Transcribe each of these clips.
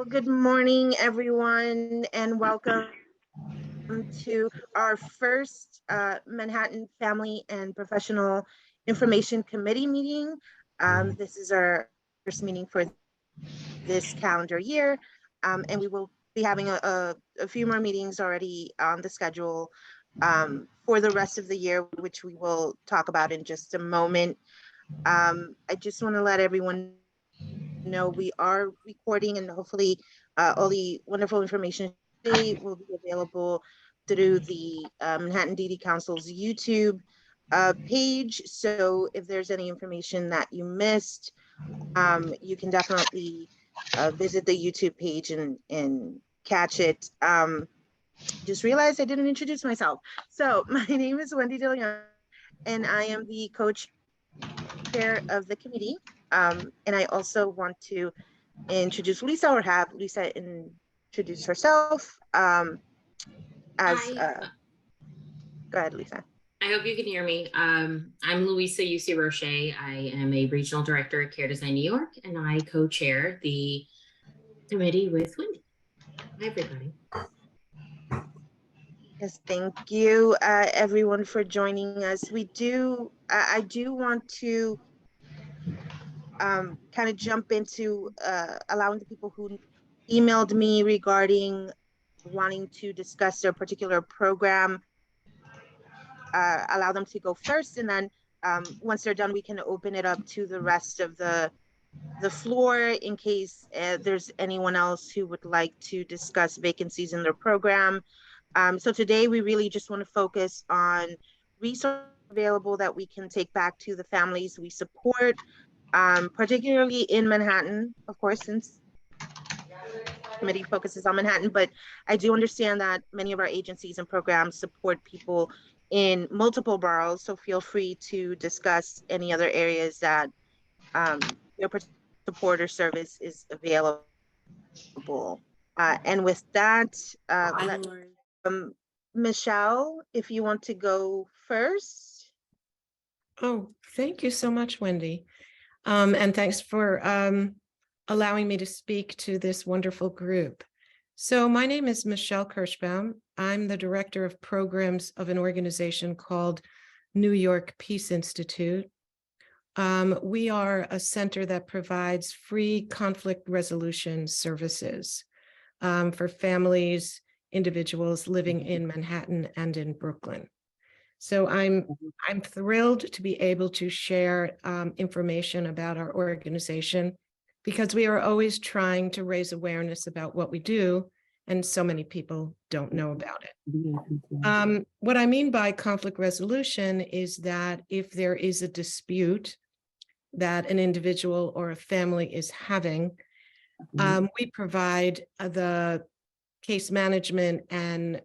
Good morning, everyone, and welcome to our first Manhattan Family and Professional Information Committee meeting. This is our first meeting for this calendar year, and we will be having a few more meetings already on the schedule for the rest of the year, which we will talk about in just a moment. I just want to let everyone know we are recording, and hopefully all the wonderful information today will be available through the Manhattan DD Council's YouTube page. So if there's any information that you missed, you can definitely visit the YouTube page and catch it. Just realized I didn't introduce myself. So my name is Wendy DeLeon, and I am the co-chair of the committee. And I also want to introduce Lisa, or have Lisa introduce herself as Hi, go ahead, Lisa. I hope you can hear me. I'm Louisa UC Roche. I am a regional director at Care Design New York, and I co-chair the committee with Wendy. Hi, everybody. Yes, thank you, everyone, for joining us. I do want to kind of jump into allowing the people who emailed me regarding wanting to discuss their particular program, allow them to go first, and then once they're done, we can open it up to the rest of the floor in case there's anyone else who would like to discuss vacancies in their program. So today we really just want to focus on resources available that we can take back to the families we support, particularly in Manhattan, of course, since committee focuses on Manhattan, but I do understand that many of our agencies and programs support people in multiple boroughs. So feel free to discuss any other areas that your support or service is available. And with that, Michelle, if you want to go first. Oh, thank you so much, Wendy. And thanks for allowing me to speak to this wonderful group. So my name is Michelle Kirschbaum. I'm the director of programs of an organization called New York Peace Institute. We are a center that provides free conflict resolution services for families, individuals living in Manhattan and in Brooklyn. So I'm thrilled to be able to share information about our organization, because we are always trying to raise awareness about what we do, and so many people don't know about it. What I mean by conflict resolution is that if there is a dispute that an individual or a family is having, we provide the case management and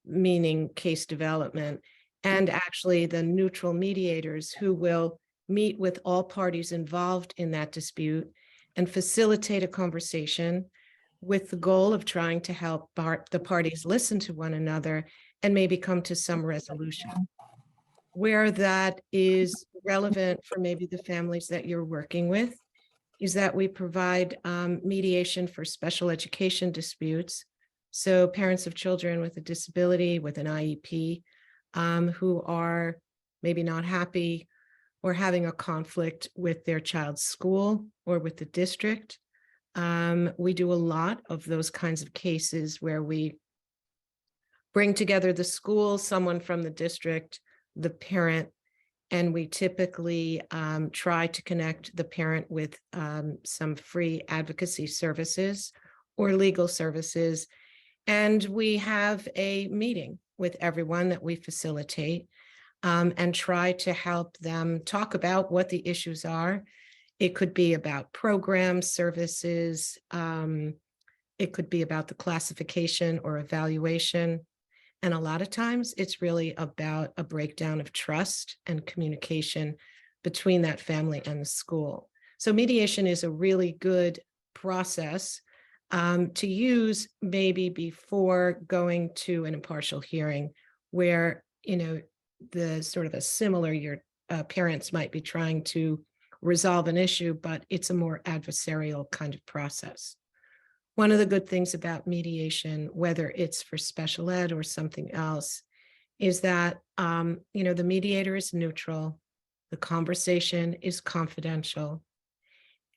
meaning case development, and actually the neutral mediators who will meet with all parties involved in that dispute and facilitate a conversation with the goal of trying to help the parties listen to one another and maybe come to some resolution. Where that is relevant for maybe the families that you're working with is that we provide mediation for special education disputes. So parents of children with a disability, with an IEP, who are maybe not happy or having a conflict with their child's school or with the district. We do a lot of those kinds of cases where we bring together the school, someone from the district, the parent, and we typically try to connect the parent with some free advocacy services or legal services. And we have a meeting with everyone that we facilitate and try to help them talk about what the issues are. It could be about programs, services. It could be about the classification or evaluation. And a lot of times it's really about a breakdown of trust and communication between that family and the school. So mediation is a really good process to use maybe before going to an impartial hearing, where, the sort of a similar, your parents might be trying to resolve an issue, but it's a more adversarial kind of process. One of the good things about mediation, whether it's for special ed or something else, is that, the mediator is neutral, the conversation is confidential,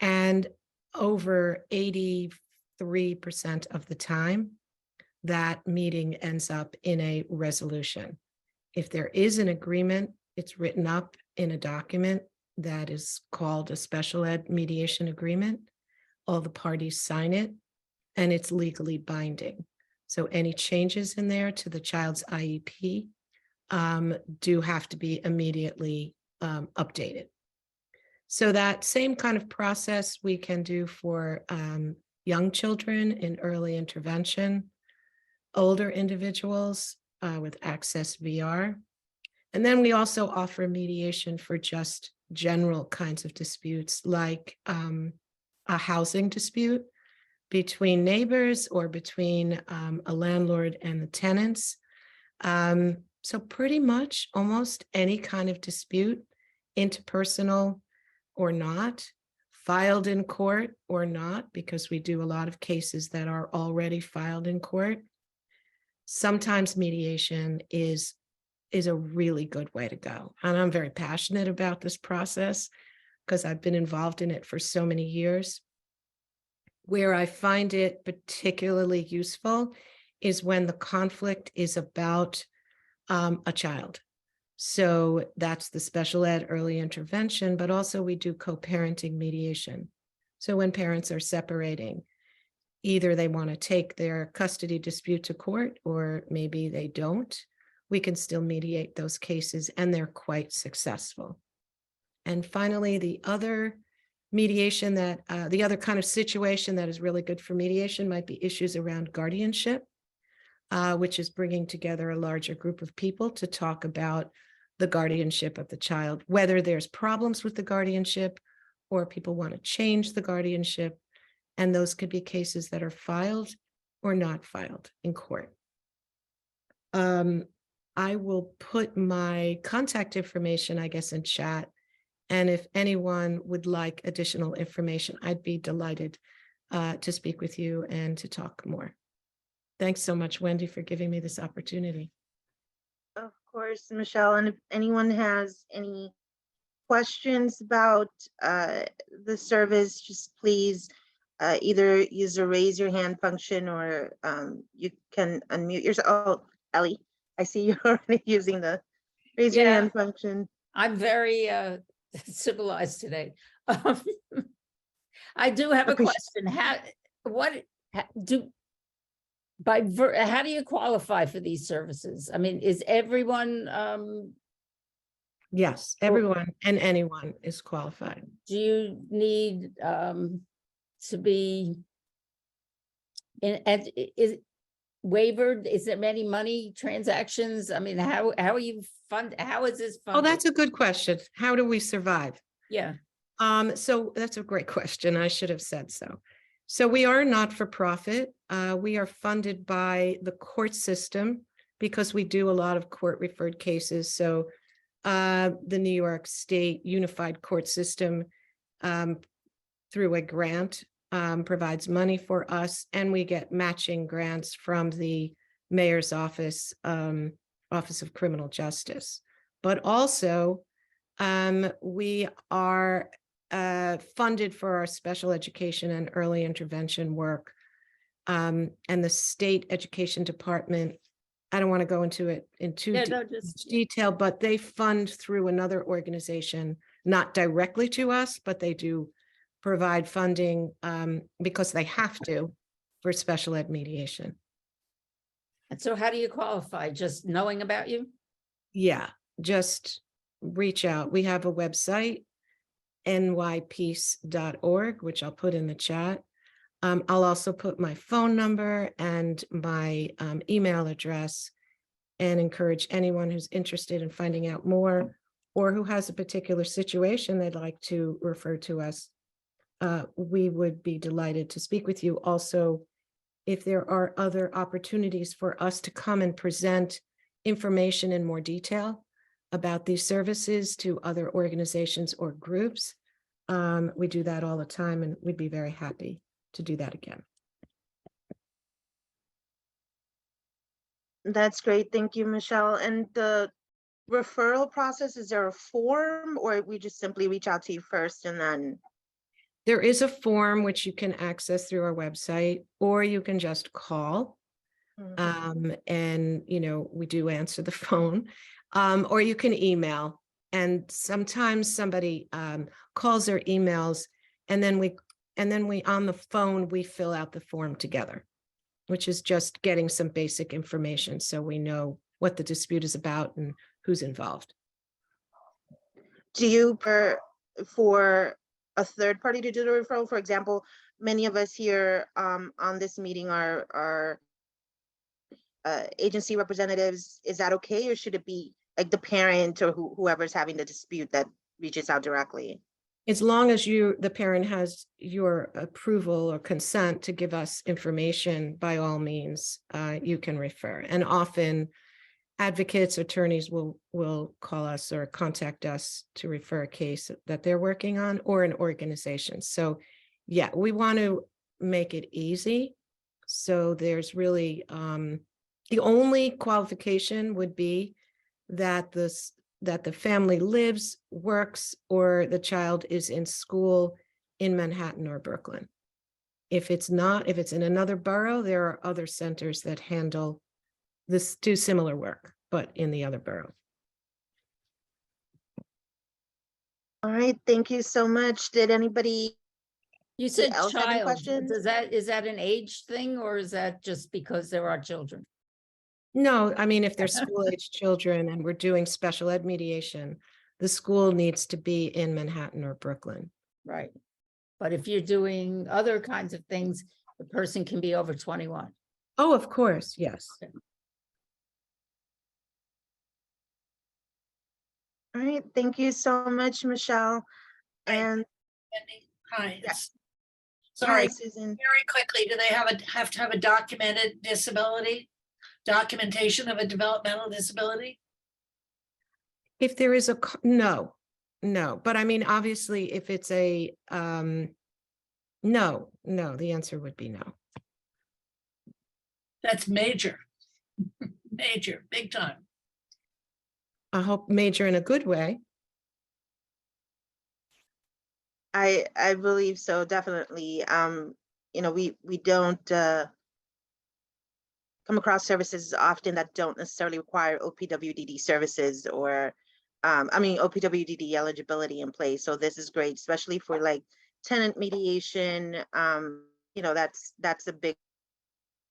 and over 83% of the time, that meeting ends up in a resolution. If there is an agreement, it's written up in a document that is called a special ed mediation agreement. All the parties sign it, and it's legally binding. So any changes in there to the child's IEP do have to be immediately updated. So that same kind of process we can do for young children in early intervention, older individuals with Access VR. And then we also offer mediation for just general kinds of disputes, like a housing dispute between neighbors or between a landlord and the tenants. So pretty much almost any kind of dispute, interpersonal or not, filed in court or not, because we do a lot of cases that are already filed in court. Sometimes mediation is a really good way to go. And I'm very passionate about this process because I've been involved in it for so many years. Where I find it particularly useful is when the conflict is about a child. So that's the special ed early intervention, but also we do co-parenting mediation. So when parents are separating, either they want to take their custody dispute to court, or maybe they don't, we can still mediate those cases, and they're quite successful. And finally, the other mediation that, the other kind of situation that is really good for mediation might be issues around guardianship, which is bringing together a larger group of people to talk about the guardianship of the child, whether there's problems with the guardianship or people want to change the guardianship. And those could be cases that are filed or not filed in court. I will put my contact information, I guess, in chat. And if anyone would like additional information, I'd be delighted to speak with you and to talk more. Thanks so much, Wendy, for giving me this opportunity. Of course, Michelle, and if anyone has any questions about the service, just please either use the raise your hand function, or you can unmute yourself. Oh, Ellie, I see you're already using the raise your hand function. I'm very civilized today. I do have a question. How do you qualify for these services? I mean, is everyone Yes, everyone and anyone is qualified. do you need to be is waivered? Is there many money transactions? I mean, how are you how is this funded? Oh, that's a good question. How do we survive? Yeah. So that's a great question. I should have said so. So we are not for profit. We are funded by the court system because we do a lot of court referred cases. So the New York State Unified Court System, through a grant, provides money for us, and we get matching grants from the mayor's office, Office of Criminal Justice. But also, we are funded for our special education and early intervention work. And the state education department, I don't want to go into it in too much detail, but they fund through another organization, not directly to us, but they do provide funding because they have to for special ed mediation. And so how do you qualify? Just knowing about you? Yeah, just reach out. We have a website, nypeace.org, which I'll put in the chat. I'll also put my phone number and my email address, and encourage anyone who's interested in finding out more or who has a particular situation they'd like to refer to us. We would be delighted to speak with you. Also, if there are other opportunities for us to come and present information in more detail about these services to other organizations or groups, we do that all the time, and we'd be very happy to do that again. That's great. Thank you, Michelle. And the referral process, is there a form or we just simply reach out to you first and then? There is a form which you can access through our website, or you can just call. And, we do answer the phone, or you can email. And sometimes somebody calls or emails, and then we on the phone, we fill out the form together, which is just getting some basic information so we know what the dispute is about and who's involved. Do you for a third party to do the referral? For example, many of us here on this meeting are agency representatives. Is that okay, or should it be like the parent or whoever's having the dispute that reaches out directly? As long as the parent has your approval or consent to give us information, by all means, you can refer. And often advocates, attorneys will call us or contact us to refer a case that they're working on, or an organization. So yeah, we want to make it easy. So there's really, the only qualification would be that the family lives, works, or the child is in school in Manhattan or Brooklyn. If it's in another borough, there are other centers that handle this, do similar work, but in the other borough. All right, thank you so much. Did anybody You said else have any child, questions? is that an age thing, or is that just because there are children? No, I mean, if they're school-age children and we're doing special ed mediation, the school needs to be in Manhattan or Brooklyn. Right. But if you're doing other kinds of things, the person can be over 21. Oh, of course, yes. All right, thank you so much, Michelle. And Wendy, hi. Yeah. Sorry, hi, Susan. very quickly, do they have to have a documented disability? Documentation of a developmental disability? If there is no, but I mean, obviously, if it's a, no, the answer would be no. That's major. Major, big time. I hope major in a good way. I believe so, definitely. We don't come across services often that don't necessarily require OPWDD services or OPWDD eligibility in place. So this is great, especially for like tenant mediation. That's a big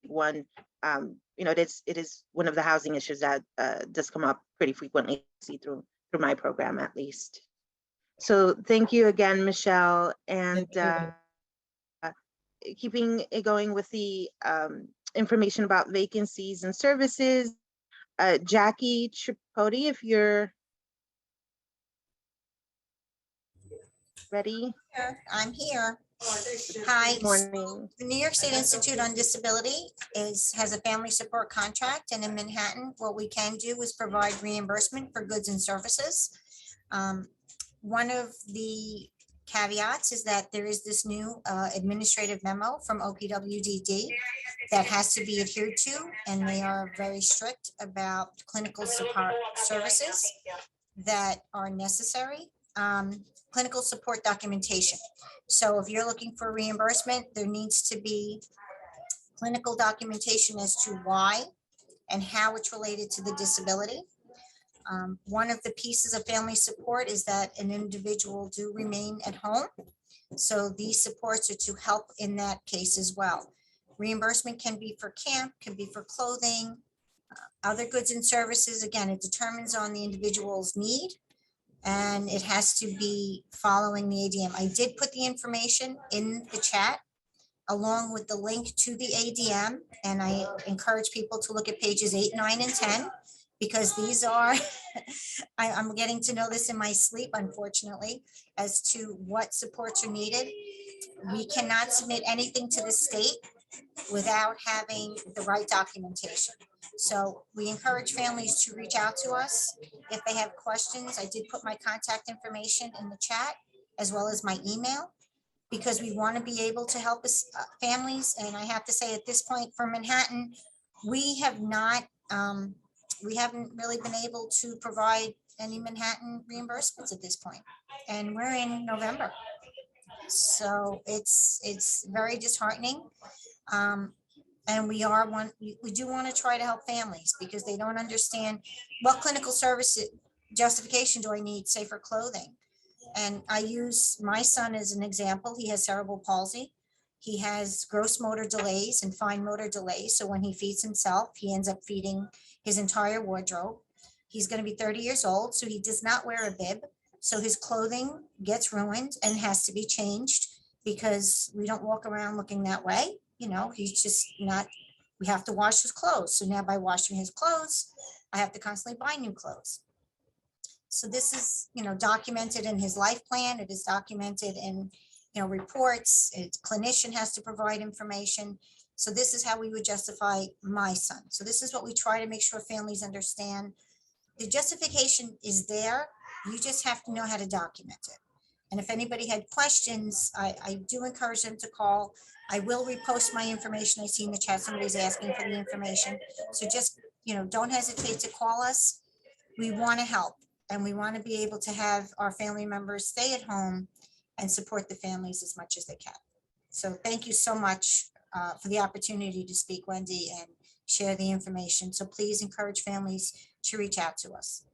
one. It is one of the housing issues that does come up pretty frequently, see through my program at least. So thank you again, Michelle, and keeping it going with the information about vacancies and services. Jackie Tripodi, if you're ready. I'm here. Hi. Good morning. The New York State Institute on Disability has a family support contract, and in Manhattan, what we can do is provide reimbursement for goods and services. One of the caveats is that there is this new administrative memo from OPWDD that has to be adhered to, and they are very strict about clinical support services that are necessary. Clinical support documentation. So if you're looking for reimbursement, there needs to be clinical documentation as to why and how it's related to the disability. One of the pieces of family support is that an individual do remain at home. So these supports are to help in that case as well. Reimbursement can be for camp, can be for clothing, other goods and services. Again, it determines on the individual's need, and it has to be following the ADM. I did put the information in the chat along with the link to the ADM, and I encourage people to look at pages 8, 9, and 10, because these are, I'm getting to know this in my sleep, unfortunately, as to what supports are needed. We cannot submit anything to the state without having the right documentation. So we encourage families to reach out to us if they have questions. I did put my contact information in the chat as well as my email, because we want to be able to help us families. And I have to say at this point for Manhattan, we have not, we haven't really been able to provide any Manhattan reimbursements at this point. And we're in November. So it's very disheartening. And we do want to try to help families because they don't understand what clinical service justification do I need, say for clothing. And I use my son as an example. He has cerebral palsy. He has gross motor delays and fine motor delays. So when he feeds himself, he ends up feeding his entire wardrobe. He's going to be 30 years old, so he does not wear a bib. So his clothing gets ruined and has to be changed because we don't walk around looking that way. You know, he's just not, we have to wash his clothes. So now by washing his clothes, I have to constantly buy new clothes. So this is, you know, documented in his life plan. It is documented in, you know, reports. Its clinician has to provide information. So this is how we would justify my son. So this is what we try to make sure families understand. The justification is there. You just have to know how to document it. And if anybody had questions, I do encourage them to call. I will repost my information. I see in the chat somebody's asking for the information. So just, you know, don't hesitate to call us. We want to help. And we want to be able to have our family members stay at home and support the families as much as they can. So thank you so much for the opportunity to speak, Wendy, and share the information. So please encourage families to reach out to us.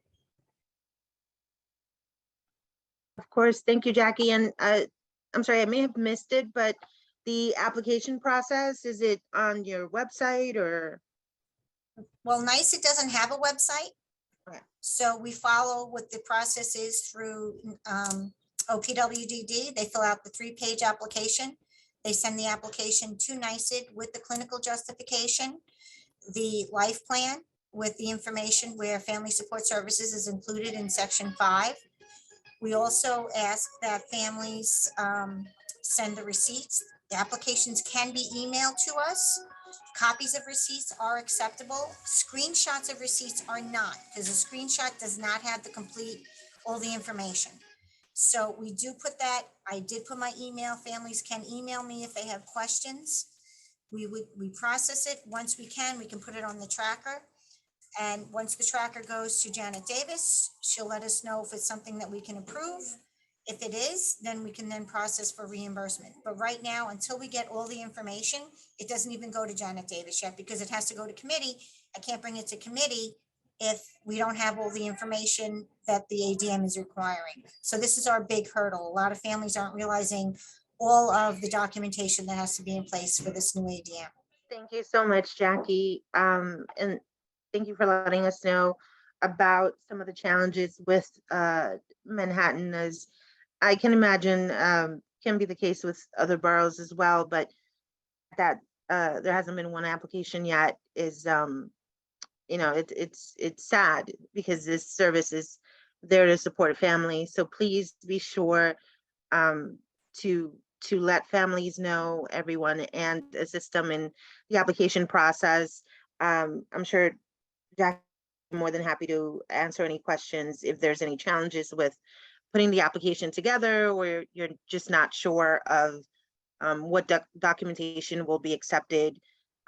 Of course, thank you, Jackie. And I'm sorry, I may have missed it, but the application process, is it on your website or? Well, NICE, it doesn't have a website. Okay. So we follow what the process is through OPWDD. They fill out the 3-page application. They send the application to NICED with the clinical justification, the life plan with the information where family support services is included in section 5. We also ask that families send the receipts. The applications can be emailed to us. Copies of receipts are acceptable. Screenshots of receipts are not, because a screenshot does not have the complete, all the information. So we do put that, I did put my email, families can email me if they have questions. We process it. Once we can put it on the tracker. And once the tracker goes to Janet Davis, she'll let us know if it's something that we can approve. If it is, then we can then process for reimbursement. But right now, until we get all the information, it doesn't even go to Janet Davis yet because it has to go to committee. I can't bring it to committee if we don't have all the information that the ADM is requiring. So this is our big hurdle. A lot of families aren't realizing all of the documentation that has to be in place for this new ADM. Thank you so much, Jackie. And thank you for letting us know about some of the challenges with Manhattan, as I can imagine can be the case with other boroughs as well, but that there hasn't been one application yet is, you know, it's sad because this service is there to support a family. So please be sure to let families know, everyone, and assist them in the application process. I'm sure Jack is more than happy to answer any questions if there's any challenges with putting the application together, or you're just not sure of what documentation will be accepted.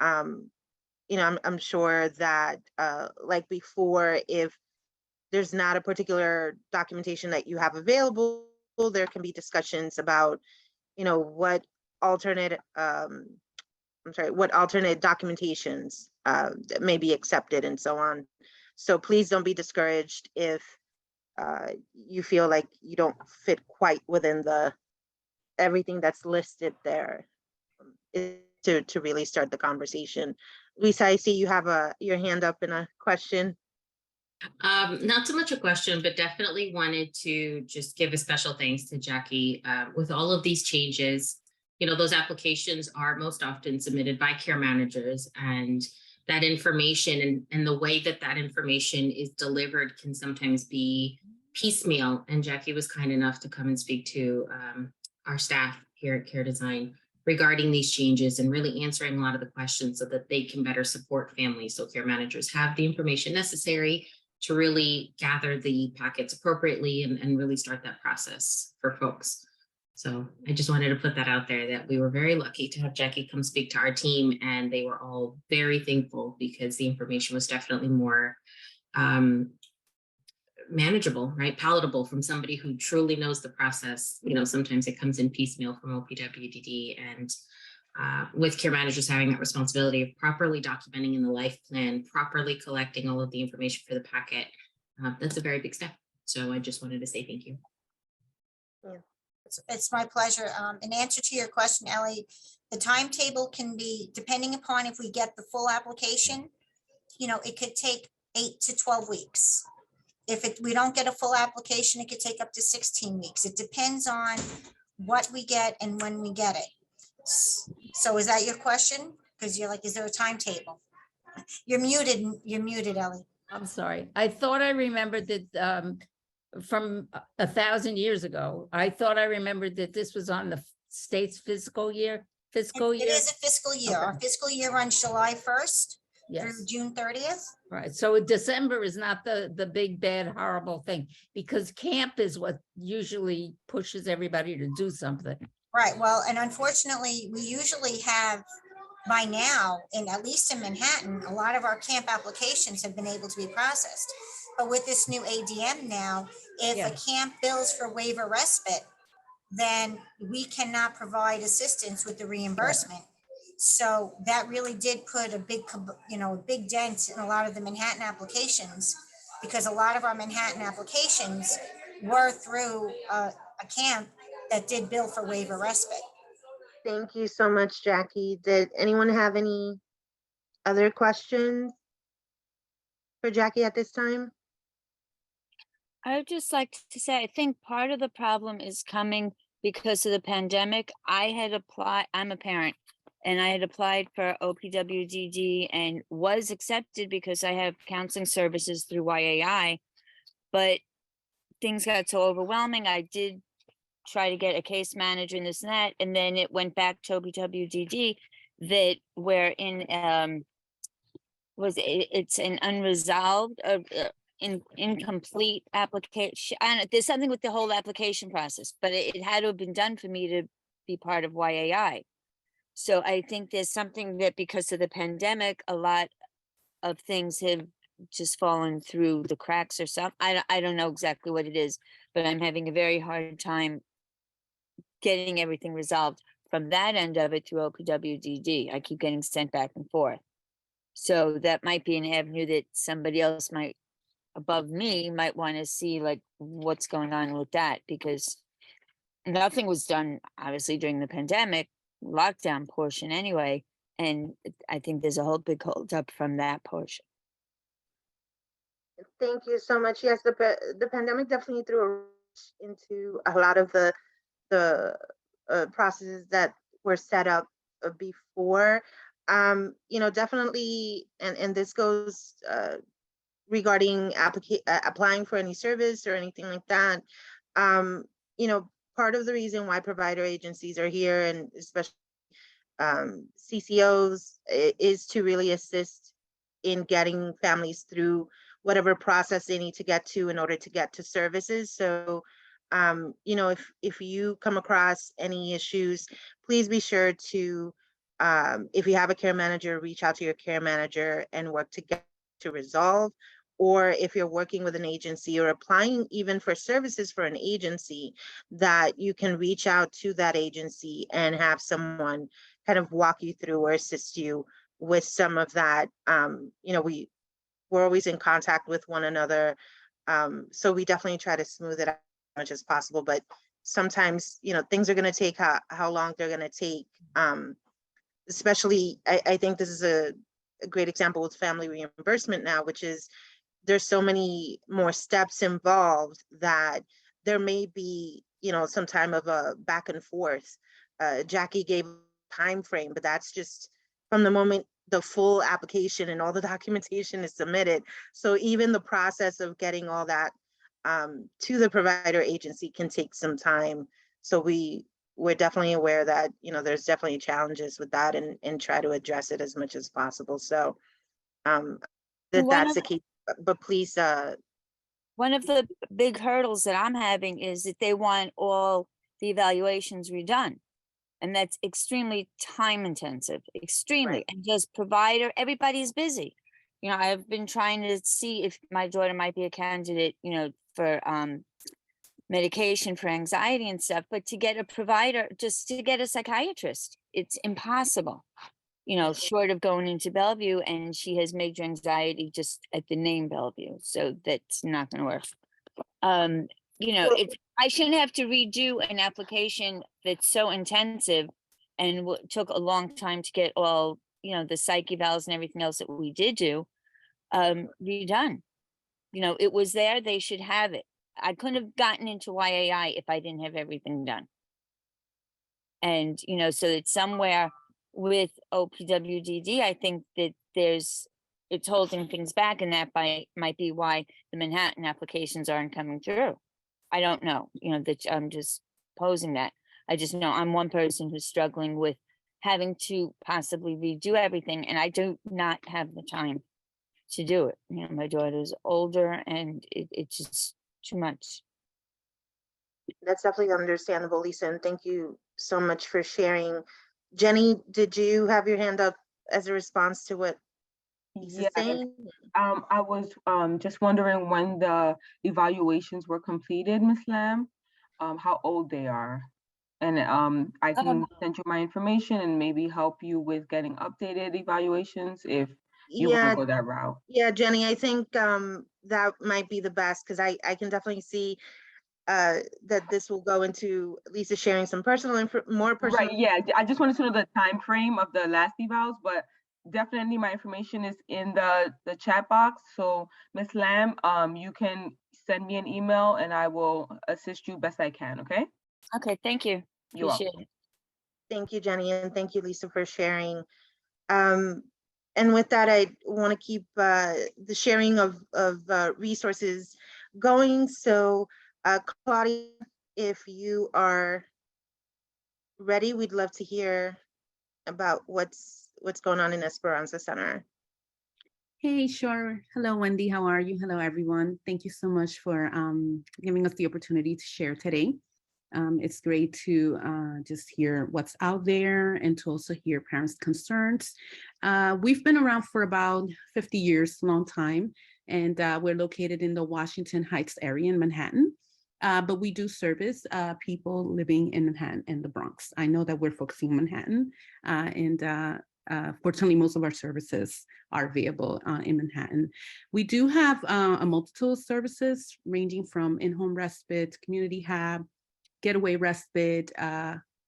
You know, I'm sure that like before, if there's not a particular documentation that you have available, there can be discussions about, you know, what alternate what alternate documentations that may be accepted and so on. So please don't be discouraged if you feel like you don't fit quite within everything that's listed there to really start the conversation. Lisa, I see you have your hand up and a question. Not so much a question, but definitely wanted to just give a special thanks to Jackie. With all of these changes, you know, those applications are most often submitted by care managers, and that information and the way that information is delivered can sometimes be piecemeal. And Jackie was kind enough to come and speak to our staff here at Care Design regarding these changes and really answering a lot of the questions so that they can better support families. So care managers have the information necessary to really gather the packets appropriately and really start that process for folks. So I just wanted to put that out there that we were very lucky to have Jackie come speak to our team, and they were all very thankful because the information was definitely more manageable, right? Palatable from somebody who truly knows the process. You know, sometimes it comes in piecemeal from OPWDD, and with care managers having that responsibility of properly documenting in the life plan, properly collecting all of the information for the packet, that's a very big step. So I just wanted to say thank you. It's my pleasure. In answer to your question, Ellie, the timetable can be, depending upon if we get the full application, it could take 8 to 12 weeks. If we don't get a full application, it could take up to 16 weeks. It depends on what we get and when we get it. So is that your question? Because you're like, is there a timetable? You're muted, Ellie. I'm sorry. I thought I remembered that from 1,000 years ago. I thought I remembered that this was on the state's fiscal year. It is a fiscal year. Okay. Our fiscal year runs July 1st Yes, through June 30th. right. So December is not the big, bad, horrible thing, because camp is what usually pushes everybody to do something. Right, well, and unfortunately, we usually have by now, at least in Manhattan, a lot of our camp applications have been able to be processed. But with this new ADM now, if Yeah. a camp bills for waiver respite, then we cannot provide assistance with the reimbursement. So that really did put a big dent in a lot of the Manhattan applications, because a lot of our Manhattan applications were through a camp that did bill for waiver respite. Thank you so much, Jackie. Did anyone have any other questions for Jackie at this time? I would just like to say, I think part of the problem is coming because of the pandemic. I'm a parent, and I had applied for OPWDD and was accepted because I have counseling services through YAI, but things got so overwhelming. I did try to get a case manager and this and that, and then it went back to OPWDD that it's an unresolved incomplete application. There's something with the whole application process, but it had to have been done for me to be part of YAI. So I think there's something that because of the pandemic, a lot of things have just fallen through the cracks or something. I don't know exactly what it is, but I'm having a very hard time getting everything resolved from that end of it through OPWDD. I keep getting sent back and forth. So that might be an avenue that somebody else above me might want to see, like, what's going on with that, because nothing was done obviously during the pandemic lockdown portion anyway, and I think there's a whole big hold up from that portion. Thank you so much. Yes, the pandemic definitely threw a wrench into a lot of the processes that were set up before. Definitely, and this goes regarding applying for any service or anything like that. Part of the reason why provider agencies are here, and especially CCOs, is to really assist in getting families through whatever process they need to get to in order to get to services. So, if you come across any issues, please be sure to, if you have a care manager, reach out to your care manager and work together to resolve. Or if you're working with an agency or applying even for services for an agency, that you can reach out to that agency and have someone kind of walk you through or assist you with some of that. We're always in contact with one another. So we definitely try to smooth it out as much as possible, but sometimes, things are going to take how long they're going to take. Especially, I think this is a great example with family reimbursement now, which is there's so many more steps involved that there may be, some time of a back and forth. Jackie gave a time frame, but that's just from the moment the full application and all the documentation is submitted. So even the process of getting all that to the provider agency can take some time. So we're definitely aware that, there's definitely challenges with that, and try to address it as much as possible. So that's the key. But please. One of the big hurdles that I'm having is that they want all the evaluations redone. And that's extremely time intensive, extremely, Right. and just provider, everybody's busy. You know, I've been trying to see if my daughter might be a candidate, you know, for medication for anxiety and stuff, but to get a provider, just to get a psychiatrist, it's impossible, you know, short of going into Bellevue, and she has major anxiety just at the name Bellevue. So that's not going to work. You know, Well- it's, I shouldn't have to redo an application that's so intensive and took a long time to get all, you know, the psych evals and everything else that we did do, redone. You know, it was there, they should have it. I couldn't have gotten into YAI if I didn't have everything done. And, you know, so it's somewhere with OPWDD, I think that it's holding things back, and that might be why the Manhattan applications aren't coming through. I don't know, you know, that I'm just posing that. I just know I'm one person who's struggling with having to possibly redo everything, and I do not have the time to do it. You know, my daughter's older, and it's just too much. That's definitely understandable, Lisa, and thank you so much for sharing. Jenny, did you have your hand up as a response to what Lisa's Yes, saying? I was just wondering when the evaluations were completed, Ms. Lamb, how old they are. And I can send you my information and maybe help you with getting updated evaluations if you want Yeah, to go that route. yeah, Jenny, I think that might be the best, because I can definitely see that this will go into Lisa sharing some more personal. Right, yeah, I just wanted to know the time frame of the last evals, but definitely my information is in the chat box. So Ms. Lamb, you can send me an email and I will assist you best I can, okay? Okay, thank you. You're Appreciate welcome. it. Thank you, Jenny, and thank you, Lisa, for sharing. And with that, I want to keep the sharing of resources going. So Claudia, if you are ready, we'd love to hear about what's going on in Esperanza Center. Hey, sure. Hello, Wendy. How are you? Hello, everyone. Thank you so much for giving us the opportunity to share today. It's great to just hear what's out there and to also hear parents' concerns. We've been around for about 50 years, long time, and we're located in the Washington Heights area in Manhattan. But we do service people living in Manhattan and the Bronx. I know that we're focusing on Manhattan, and fortunately, most of our services are available in Manhattan. We do have a multitude of services ranging from in-home respite, community hub, getaway respite,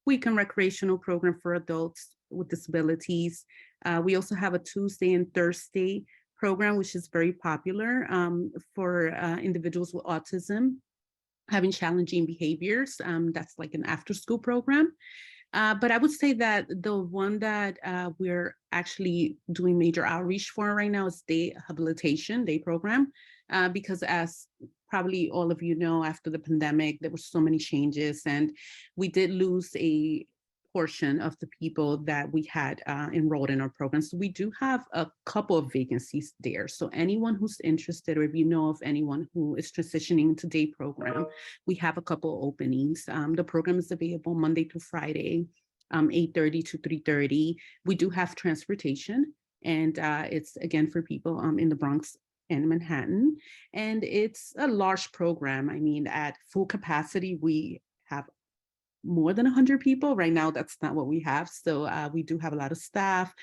weekend recreational program for adults with disabilities. We also have a Tuesday and Thursday program, which is very popular for individuals with autism having challenging behaviors. That's like an after-school program. But I would say that the one that we're actually doing major outreach for right now is day habilitation, day program, because as probably all of you know, after the pandemic, there were so many changes, and we did lose a portion of the people that we had enrolled in our program. So we do have a couple of vacancies there. So anyone who's interested, or if you know of anyone who is transitioning into day program, we have a couple openings. The program is available Monday to Friday, 8:30 to 3:30. We do have transportation, and it's again for people in the Bronx and Manhattan. And it's a large program. I mean, at full capacity, we have more than 100 people. Right now, that's not what we have. So we do have a lot of staff,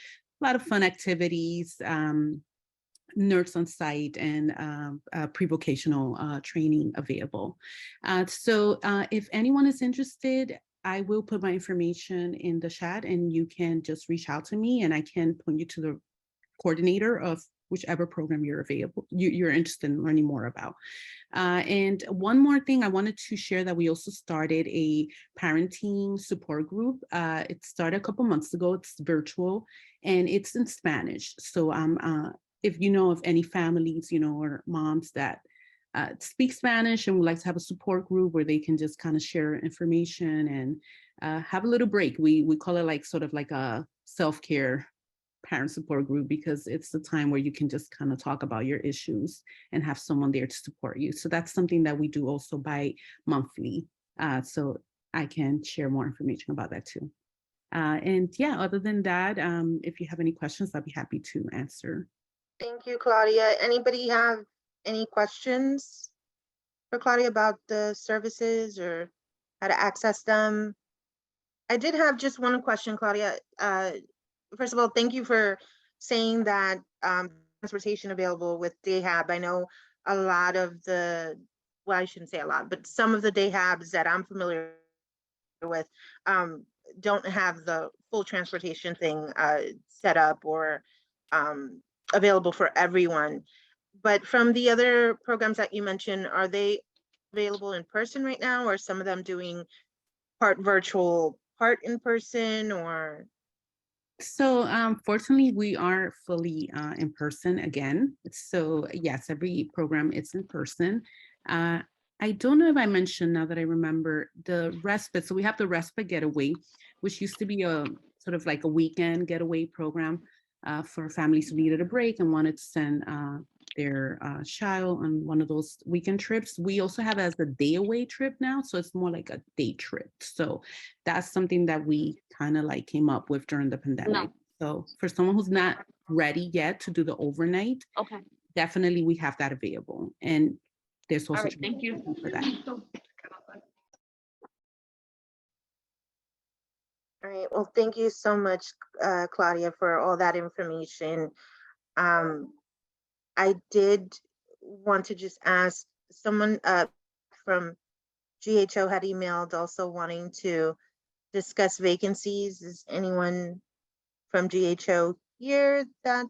a lot of fun activities, nurse on site, and pre-vocational training available. So if anyone is interested, I will put my information in the chat and you can just reach out to me and I can point you to the coordinator of whichever program you're interested in learning more about. And one more thing, I wanted to share that we also started a parenting support group. It started a couple months ago. It's virtual and it's in Spanish. So if you know of any families, or moms that speak Spanish and would like to have a support group where they can just kind of share information and have a little break. We call it like sort of like a self-care parent support group, because it's the time where you can just kind of talk about your issues and have someone there to support you. So that's something that we do also bi-monthly. So I can share more information about that too. And yeah, other than that, if you have any questions, I'll be happy to answer. Thank you, Claudia. Anybody have any questions for Claudia about the services or how to access them? I did have just one question, Claudia. First of all, thank you for saying that transportation available with DayHab. I know a lot of the, well, I shouldn't say a lot, but some of the DayHabs that I'm familiar with don't have the full transportation thing set up or available for everyone. But from the other programs that you mentioned, are they available in person right now, or some of them doing part virtual, part in person, or? So fortunately, we are fully in person again. So yes, every program is in person. I don't know if I mentioned, now that I remember, the respite. So we have the respite getaway, which used to be a sort of like a weekend getaway program for families who needed a break and wanted to send their child on one of those weekend trips. We also have as a day away trip now, so it's more like a day trip. So that's something that we kind of like came up with during the pandemic. So for someone who's not ready yet to do the overnight, Okay. definitely we have that available. And there's also All right, thank you. for that. All right, well, thank you so much, Claudia, for all that information. I did want to just ask, someone from GHO had emailed also wanting to discuss vacancies. Is anyone from GHO here that?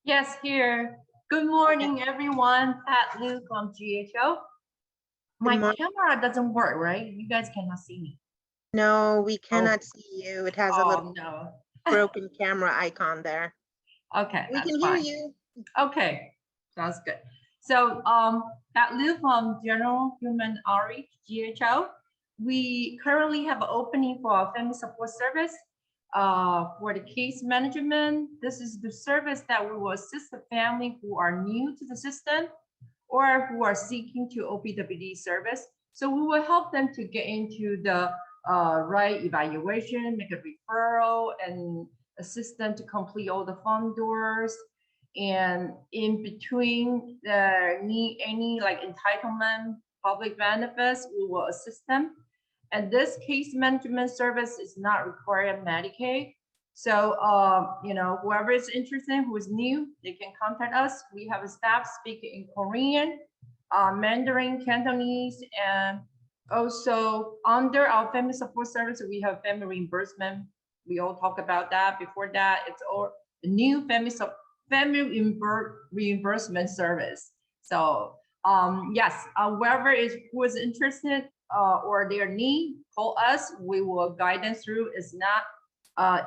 Yes, here. Good morning, everyone. Pat Lu from GHO. My morning. camera doesn't work, right? You guys cannot see me. No, we cannot see you. It has a little no. broken camera icon there. Okay, We that's can hear fine. you. Okay, sounds good. So, Pat Lu from General Human Outreach, GHO. We currently have an opening for our family support service. For the case management, this is the service that we will assist the family who are new to the system or who are seeking to OPWD service. So we will help them to get into the right evaluation, make a referral, and assist them to complete all the front doors. And in between any like entitlement, public benefits, we will assist them. And this case management service is not required Medicaid. So, whoever is interested, who is new, they can contact us. We have a staff speaking in Korean, Mandarin, Cantonese, and also under our family support service, we have family reimbursement. We all talk about that. Before that, it's all a new family reimbursement service. So, yes, whoever who is interested or their need, call us. We will guide them through. It's not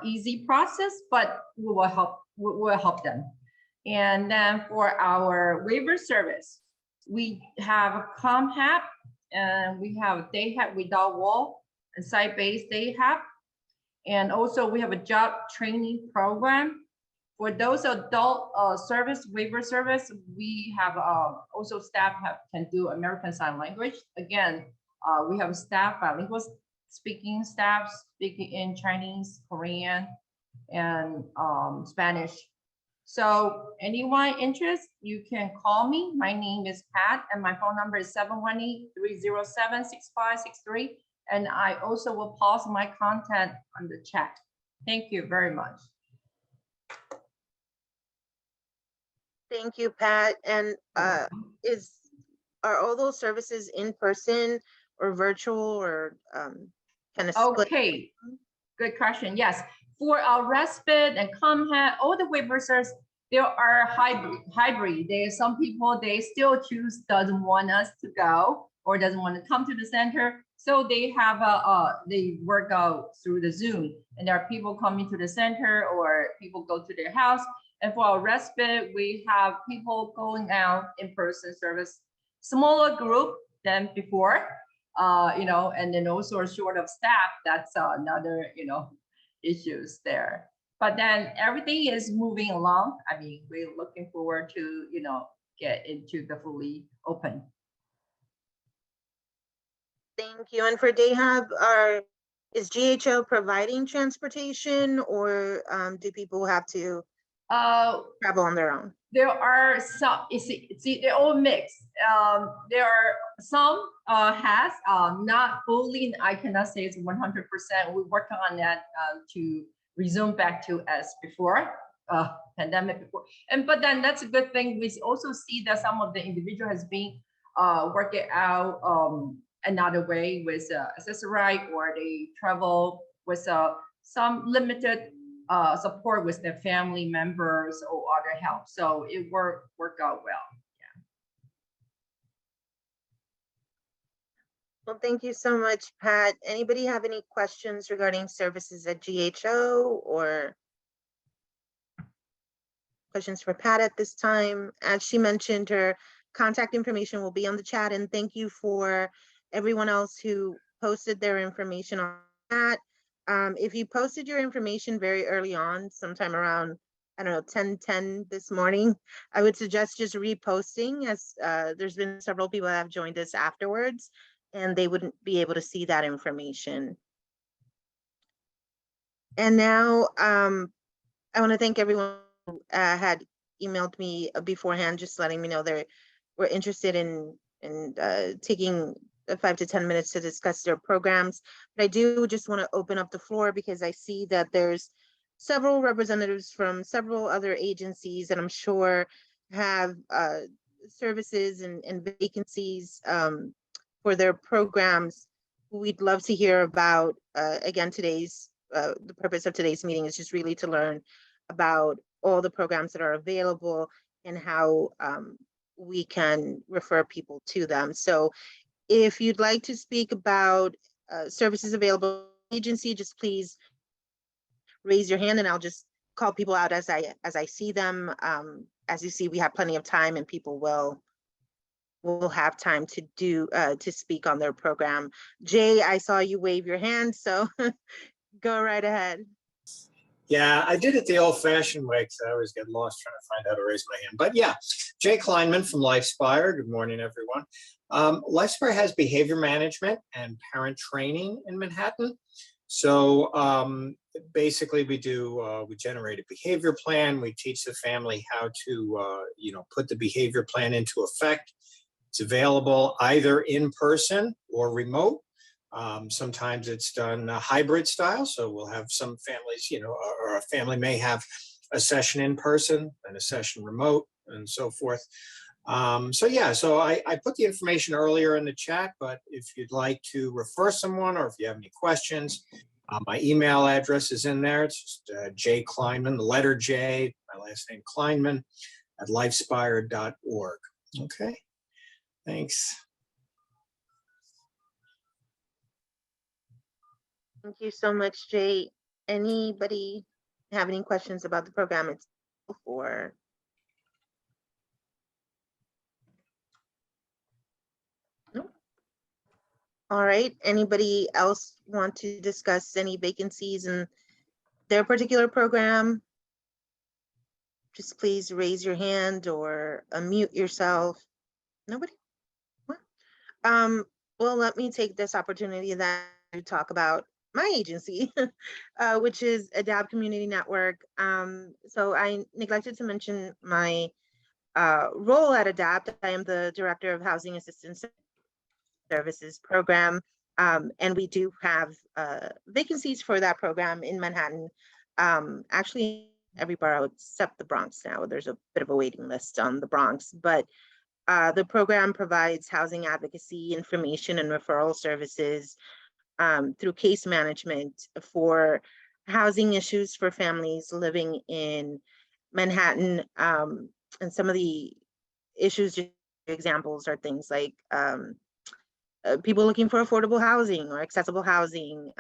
easy process, but we will help. We will help them. And then for our waiver service, we have a ComHab, and we have DayHab without wall and site-based DayHab, and also we have a job training program. For those adult service, waiver service, we have also staff can do American Sign Language. Again, we have staff, bilingual speaking staff, speaking in Chinese, Korean, and Spanish. So anyone interested, you can call me. My name is Pat, and my phone number is 718-307-6563. And I also will post my content on the chat. Thank you very much. Thank you, Pat. And are all those services in person or virtual, or kind of split? Okay, good question. Yes, for our respite and ComHab, all the waiver services, there are hybrid. There are some people, they still choose doesn't want us to go or doesn't want to come to the center. So they have they work out through the Zoom, and there are people coming to the center or people go to their house. And for our respite, we have people going out in person service, smaller group than before, and then also short of staff. That's another, issues there. But then everything is moving along. I mean, we're looking forward to, get into the fully open. Thank you. And for Dahab, is GHO providing transportation, or do people have to travel on their own? There are some, you see, they're all mixed. There are some has, not fully, I cannot say it's 100%. We're working on that to resume back to as before, pandemic before. But then that's a good thing. We also see that some of the individual has been working out another way with accessorite, or they travel with some limited support with their family members or other help. So it worked out well. Well, thank you so much, Pat. Anybody have any questions regarding services at GHO, or questions for Pat at this time? As she mentioned, her contact information will be on the chat, and thank you for everyone else who posted their information on that. If you posted your information very early on, sometime around, I don't know, 10:10 this morning, I would suggest just reposting, as there's been several people that have joined us afterwards, and they wouldn't be able to see that information. And now I want to thank everyone who had emailed me beforehand, just letting me know they were interested in taking 5 to 10 minutes to discuss their programs. But I do just want to open up the floor, because I see that there's several representatives from several other agencies that I'm sure have services and vacancies for their programs. We'd love to hear about. Again, the purpose of today's meeting is just really to learn about all the programs that are available and how we can refer people to them. So if you'd like to speak about services available in the agency, just please raise your hand, and I'll just call people out as I see them. As you see, we have plenty of time, and people will have time to speak on their program. Jay, I saw you wave your hand, so go right ahead. Yeah, I did it the old-fashioned way, because I always get lost trying to find how to raise my hand. But yeah, Jay Kleinman from LifeSpire. Good morning, everyone. LifeSpire has behavior management and parent training in Manhattan. So basically, we generate a behavior plan. We teach the family how to, put the behavior plan into effect. It's available either in person or remote. Sometimes it's done hybrid style. So we'll have some families, or a family may have a session in person and a session remote and so forth. So I put the information earlier in the chat, but if you'd like to refer someone, or if you have any questions, my email address is in there. It's just J Kleinman, the letter J, my last name Kleinman, at lifespire.org. Okay, thanks. Thank you so much, Jay. Anybody have any questions about the program itself, or? No? All right, anybody else want to discuss any vacancies in their particular program? Just please raise your hand or unmute yourself. Nobody? What? Well, let me take this opportunity then to talk about my agency, which is ADAPT Community Network. So I neglected to mention my role at ADAPT. I am the Director of Housing Assistance Services Program, and we do have vacancies for that program in Manhattan. Actually, every borough except the Bronx now. There's a bit of a waiting list on the Bronx, but the program provides housing advocacy, information, and referral services through case management for housing issues for families living in Manhattan. And some of the issues, examples, are things like people looking for affordable housing or accessible housing,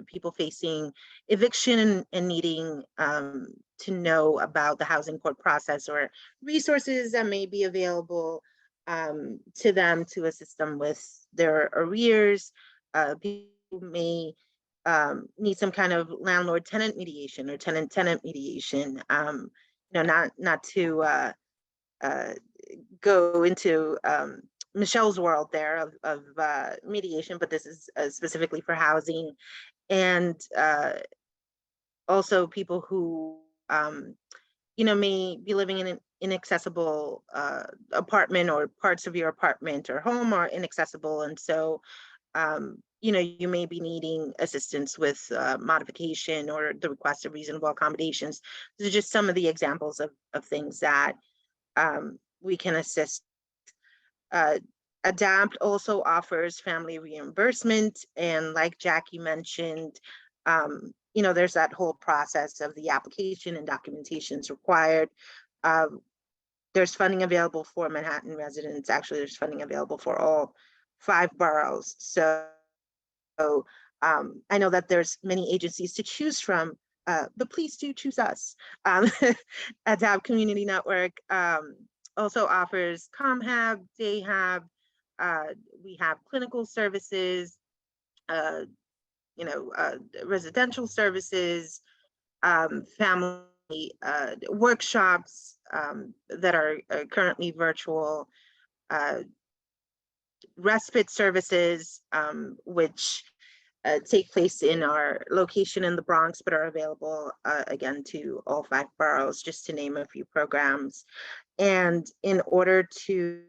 people facing eviction and needing to know about the housing court process or resources that may be available to them to assist them with their arrears. People may need some kind of landlord-tenant mediation or tenant-tenant mediation. Not to go into Michelle's world there of mediation, but this is specifically for housing, and also people who may be living in an inaccessible apartment, or parts of your apartment or home are inaccessible, and so you may be needing assistance with modification or the request of reasonable accommodations. These are just some of the examples of things that we can assist. ADAPT also offers family reimbursement, and like Jackie mentioned, there's that whole process of the application and documentations required. There's funding available for Manhattan residents. Actually, there's funding available for all 5 boroughs. So I know that there's many agencies to choose from, but please do choose us. ADAPT Community Network also offers ComHab, DayHab. We have clinical services, residential services, family workshops that are currently virtual, respite services, which take place in our location in the Bronx, but are available again to all 5 boroughs, just to name a few programs. And in order to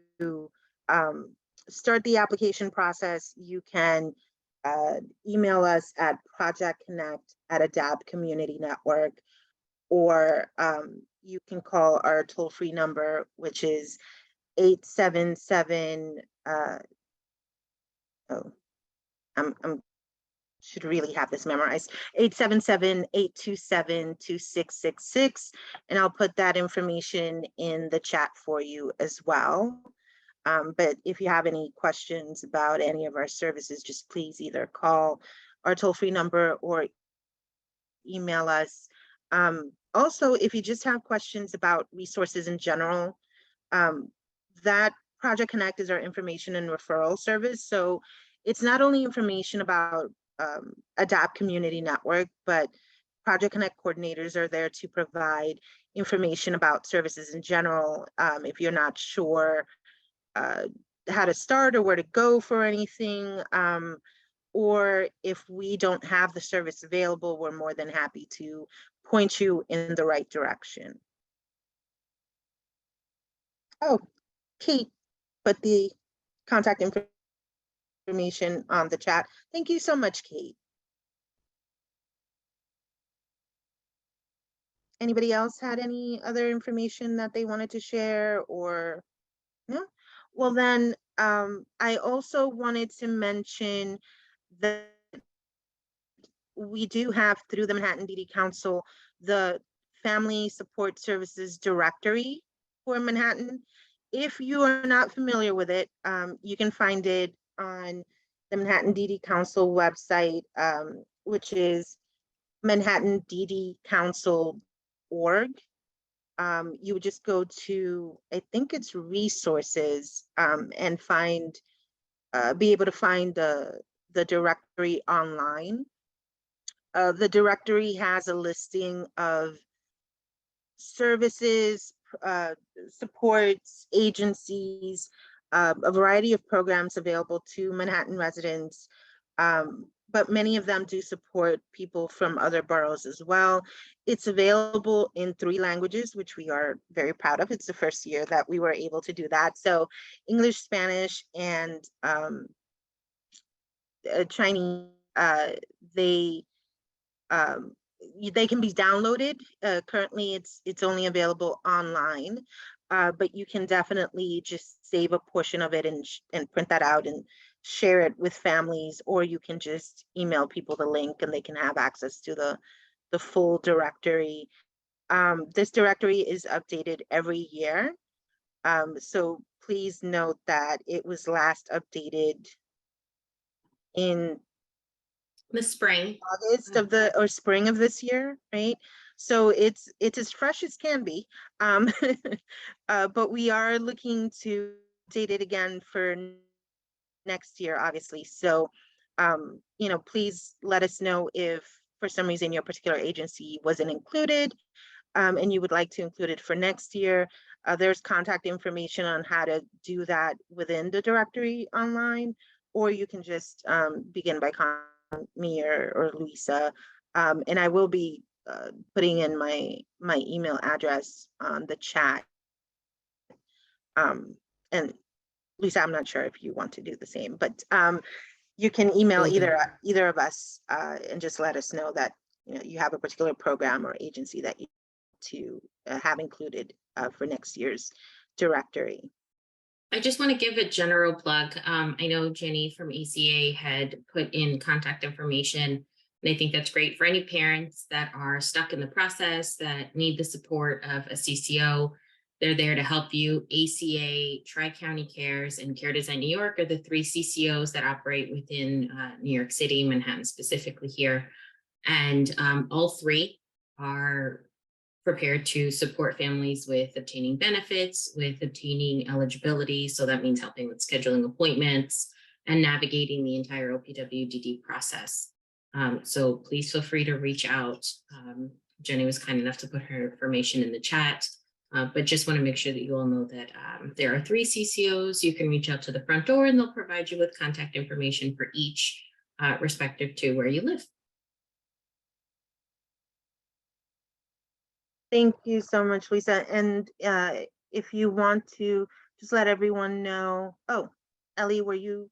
start the application process, you can email us at projectconnect@ADAPT Community Network, or you can call our toll-free number, which is 877. I'm should really have this memorized. 877-827-2666, and I'll put that information in the chat for you as well. But if you have any questions about any of our services, just please either call our toll-free number or email us. Also, if you just have questions about resources in general, that Project Connect is our information and referral service. So it's not only information about ADAPT Community Network, but Project Connect coordinators are there to provide information about services in general. If you're not sure how to start or where to go for anything, or if we don't have the service available, we're more than happy to point you in the right direction. Oh, Kate put the contact information on the chat. Thank you so much, Kate. Anybody else had any other information that they wanted to share, or no? Well, then I also wanted to mention that we do have, through the Manhattan DD Council, the Family Support Services Directory for Manhattan. If you are not familiar with it, you can find it on the Manhattan DD Council website, which is manhattanddcouncil.org. You would just go to, I think it's resources, and be able to find the directory online. The directory has a listing of services, supports, agencies, a variety of programs available to Manhattan residents, but many of them do support people from other boroughs as well. It's available in 3 languages, which we are very proud of. It's the first year that we were able to do that. So English, Spanish, and Chinese, they can be downloaded. Currently, it's only available online, but you can definitely just save a portion of it and print that out and share it with families, or you can just email people the link and they can have access to the full directory. This directory is updated every year. So please note that it was last updated in the spring, August of spring of this year, right? So it's as fresh as can be, but we are looking to update it again for next year, obviously. So, please let us know if for some reason your particular agency wasn't included, and you would like to include it for next year. There's contact information on how to do that within the directory online, or you can just begin by contacting me or Luisa. And I will be putting in my email address on the chat. And Lisa, I'm not sure if you want to do the same, but you can email Will do. either of us and just let us know that you have a particular program or agency that you to have included for next year's directory. I just want to give a general plug. I know Jenny from ACA had put in contact information, and I think that's great for any parents that are stuck in the process that need the support of a CCO. They're there to help you. ACA, Tri-County Cares, and Care Design New York are the 3 CCOs that operate within New York City, Manhattan specifically here. And all 3 are prepared to support families with obtaining benefits, with obtaining eligibility. So that means helping with scheduling appointments and navigating the entire OPWDD process. So please feel free to reach out. Jenny was kind enough to put her information in the chat. But just want to make sure that you all know that there are 3 CCOs. You can reach out to the front door and they'll provide you with contact information for each respective to where you live. Thank you so much, Lisa. And if you want to just let everyone know, oh, Ellie, were you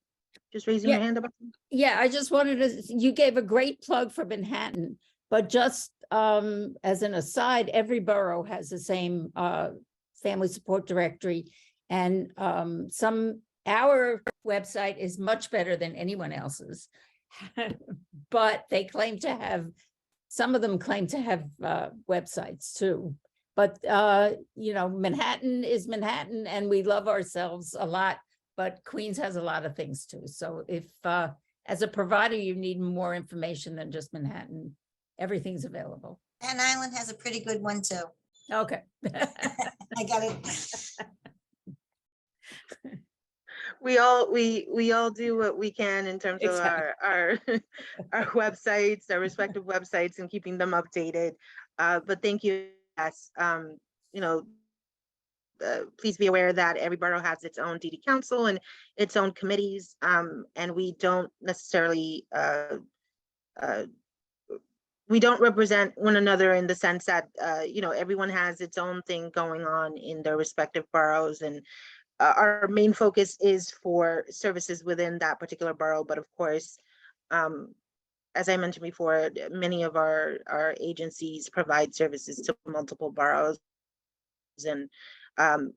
just raising your hand about something? Yeah, I just wanted to, you gave a great plug for Manhattan, but just as an aside, every borough has the same family support directory. And our website is much better than anyone else's, but they claim to have, some of them claim to have websites too. But, Manhattan is Manhattan and we love ourselves a lot, but Queens has a lot of things too. So if, as a provider, you need more information than just Manhattan, everything's available. Manhattan Island has a pretty good one too. Okay. I got it. We all do what we can in terms of our websites, our respective websites, and keeping them updated. But thank you. Yes, please be aware that every borough has its own DD council and its own committees, and we don't necessarily we don't represent one another in the sense that everyone has its own thing going on in their respective boroughs, and our main focus is for services within that particular borough. But of course, as I mentioned before, many of our agencies provide services to multiple boroughs. And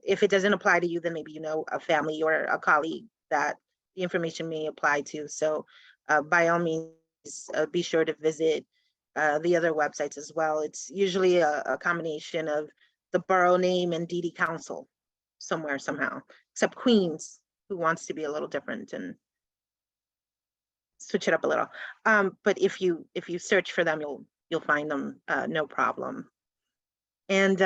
if it doesn't apply to you, then maybe a family or a colleague that the information may apply to. So by all means, be sure to visit the other websites as well. It's usually a combination of the borough name and DD council somewhere, somehow, except Queens, who wants to be a little different and switch it up a little. But if you search for them, you'll find them, no problem. And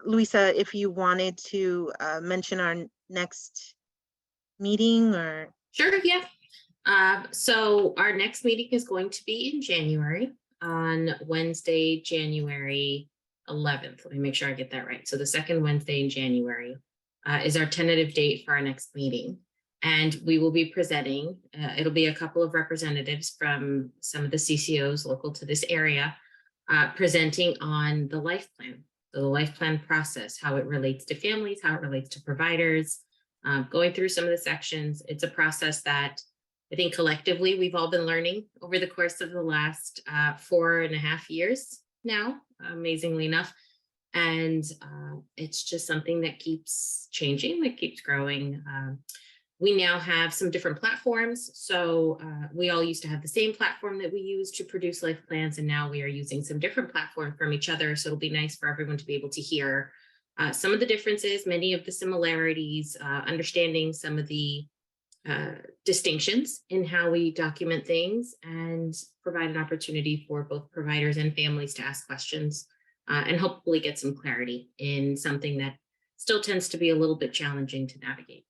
Luisa, if you wanted to mention our next meeting or. Sure, yeah. So our next meeting is going to be in January, on Wednesday, January 11th. Let me make sure I get that right. So the second Wednesday in January is our tentative date for our next meeting. And we will be presenting, it'll be a couple of representatives from some of the CCOs local to this area, presenting on the life plan. So the life plan process, how it relates to families, how it relates to providers, going through some of the sections. It's a process that I think collectively we've all been learning over the course of the last 4.5 years now, amazingly enough. And it's just something that keeps changing, that keeps growing. We now have some different platforms. So we all used to have the same platform that we use to produce life plans, and now we are using some different platform from each other. So it'll be nice for everyone to be able to hear some of the differences, many of the similarities, understanding some of the distinctions in how we document things, and provide an opportunity for both providers and families to ask questions and hopefully get some clarity in something that still tends to be a little bit challenging to navigate.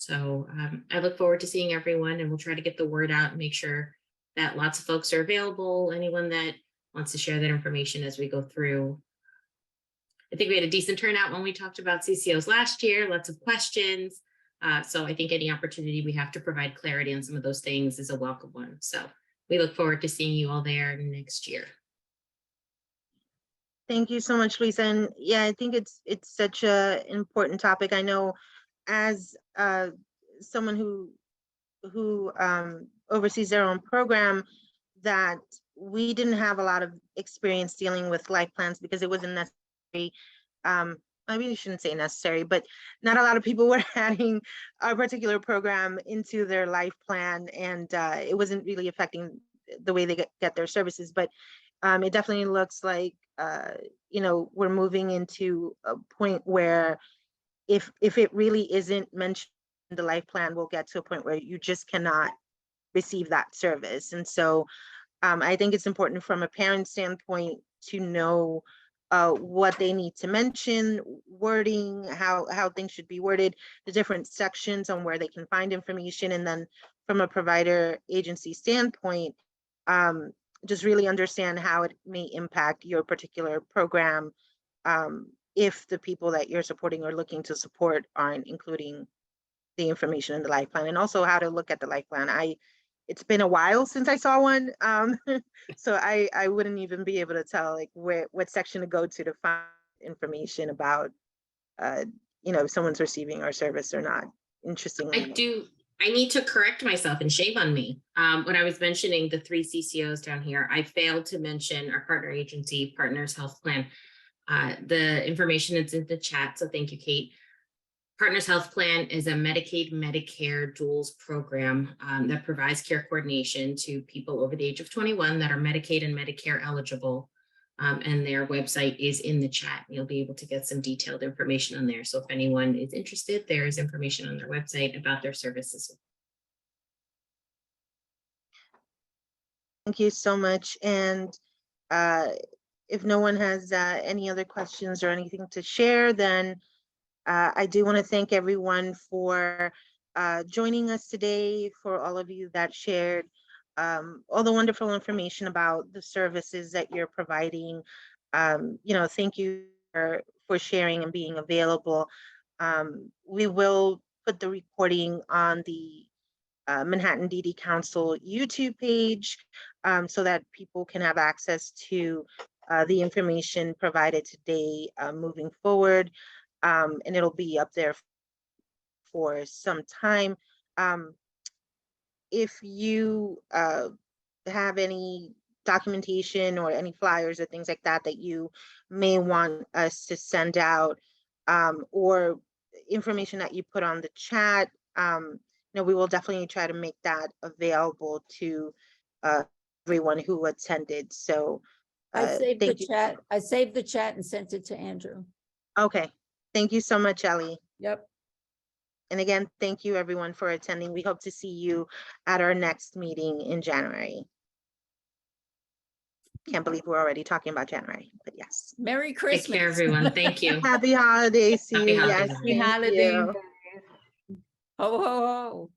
So I look forward to seeing everyone, and we'll try to get the word out and make sure that lots of folks are available. Anyone that wants to share that information as we go through. I think we had a decent turnout when we talked about CCOs last year, lots of questions. So I think any opportunity we have to provide clarity on some of those things is a welcome one. So we look forward to seeing you all there next year. Thank you so much, Lisa. And yeah, I think it's such a important topic. I know as someone who oversees their own program, that we didn't have a lot of experience dealing with life plans because it wasn't necessary. Maybe you shouldn't say necessary, but not a lot of people were adding a particular program into their life plan, and it wasn't really affecting the way they get their services. But it definitely looks like we're moving into a point where if it really isn't mentioned in the life plan, we'll get to a point where you just cannot receive that service. And so I think it's important from a parent standpoint to know what they need to mention, wording, how things should be worded, the different sections on where they can find information. And then from a provider agency standpoint, just really understand how it may impact your particular program if the people that you're supporting or looking to support aren't including the information in the life plan, and also how to look at the life plan. It's been a while since I saw one, so I wouldn't even be able to tell like what section to go to find information about if someone's receiving our service or not. Interestingly, I need to correct myself and shame on me. When I was mentioning the 3 CCOs down here, I failed to mention our partner agency, Partners Health Plan. The information is in the chat, so thank you, Kate. Partners Health Plan is a Medicaid, Medicare duals program that provides care coordination to people over the age of 21 that are Medicaid and Medicare eligible. And their website is in the chat. You'll be able to get some detailed information on there. So if anyone is interested, there is information on their website about their services. thank you so much. And if no one has any other questions or anything to share, then I do want to thank everyone for joining us today, for all of you that shared all the wonderful information about the services that you're providing. Thank you for sharing and being available. We will put the recording on the Manhattan DD Council YouTube page so that people can have access to the information provided today moving forward. And it'll be up there for some time. If you have any documentation or any flyers or things like that that you may want us to send out, or information that you put on the chat, we will definitely try to make that available to everyone who attended. So I saved the chat. I saved the chat and sent it to Andrew. Okay. Thank you so much, Ellie. Yep. And again, thank you everyone for attending. We hope to see you at our next meeting in January. Can't believe we're already talking about January, but yes. Merry Christmas. Take care, everyone. Thank you. Happy holidays to Happy you. holidays. Yes, Happy thank holidays. you. Ho, ho, ho.